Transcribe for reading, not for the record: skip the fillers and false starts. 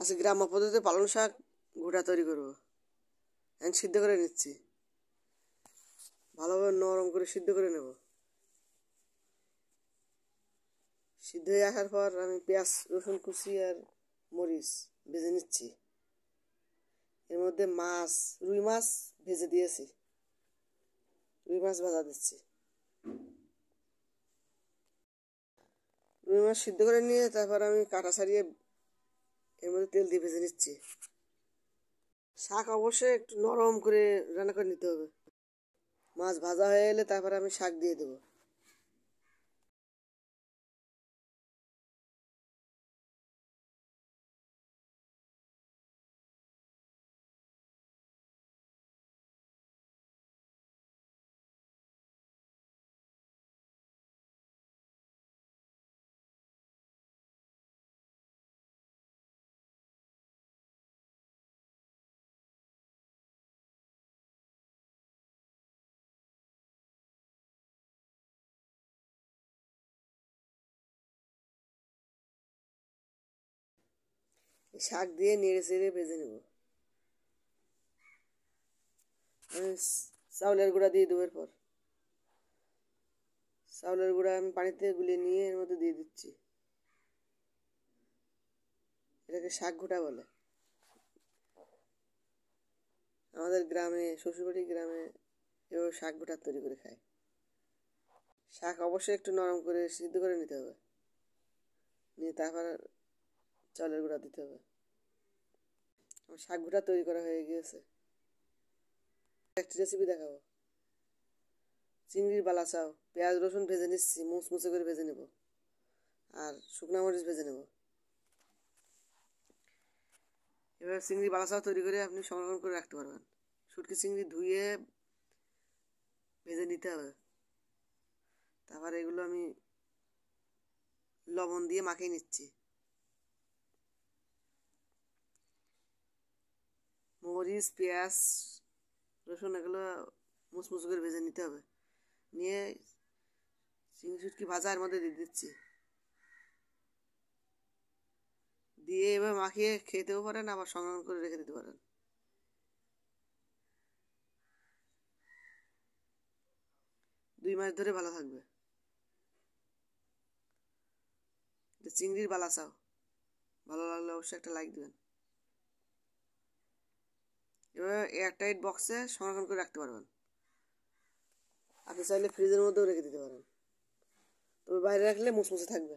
আজকে গ্রাম্য পদ্ধতিতে পালং শাক ঘোটা তৈরি করবো। এখন সিদ্ধ করে নিচ্ছি, ভালোভাবে নরম করে সিদ্ধ করে নেব। সিদ্ধ হয়ে আসার পর আমি পেঁয়াজ রসুন কুচি আর মরিচ ভেজে নিচ্ছি। এর মধ্যে মাছ, রুই মাছ ভেজে দিয়েছি, রুই মাছ ভাজা দিচ্ছি। রুই মাছ সিদ্ধ করে নিয়ে তারপর আমি কাটা ছাড়িয়ে এর মধ্যে তেল দিয়ে ভেজে নিচ্ছি। শাক অবশ্যই একটু নরম করে রান্না করে নিতে হবে। মাছ ভাজা হয়ে এলে তারপর আমি শাক দিয়ে দেবো। শাক দিয়ে নেড়ে চেড়ে ভেজে নেব। আমি চাউলের গুঁড়া দিয়ে দেবো। এরপর চাউলের গুঁড়া আমি পানিতে গুলিয়ে নিয়ে এর মধ্যে দিয়ে দিচ্ছি। এটাকে শাক ঘোটা বলে। আমাদের গ্রামে, শ্বশুরবাড়ি গ্রামে এভাবে শাক ঘোটা তৈরি করে খায়। শাক অবশ্যই একটু নরম করে সিদ্ধ করে নিতে হবে, নিয়ে তারপর চাউলের গুঁড়া দিতে হবে। আমার শাক ঘোটা তৈরি করা হয়ে গিয়েছে। একটি রেসিপি দেখাবো। চিংড়ির বালাচাও পেঁয়াজ রসুন ভেজে নিচ্ছি, মুচমুচে করে ভেজে নেব, আর শুকনো মরিচ ভেজে নেব। এবার চিংড়ি বালাচাও তৈরি করে আপনি সংরক্ষণ করে রাখতে পারবেন। শুটকি চিংড়ি ধুয়ে ভেজে নিতে হবে। তারপর এগুলো আমি লবণ দিয়ে মাখিয়ে নিচ্ছি। মরিচ পেঁয়াজ রসুন এগুলো মুচমুচে করে ভেজে নিতে হবে। নিয়ে চিংড়ি শুটকি ভাজা এর মধ্যে দিয়ে দিচ্ছি। দিয়ে এবার মাখিয়ে খেতেও পারেন, আবার সংরক্ষণ করে রেখে দিতে পারেন। 2 মাস ধরে ভালো থাকবে। চিংড়ির বালাচাও ভালো লাগলে অবশ্যই একটা লাইক দেবেন। এবার এয়ারটাইট বক্সে সংরক্ষণ করে রাখতে পারবেন। আপনি চাইলে ফ্রিজের মধ্যেও রেখে দিতে পারেন, তবে বাইরে রাখলে মুচমুচে থাকবে।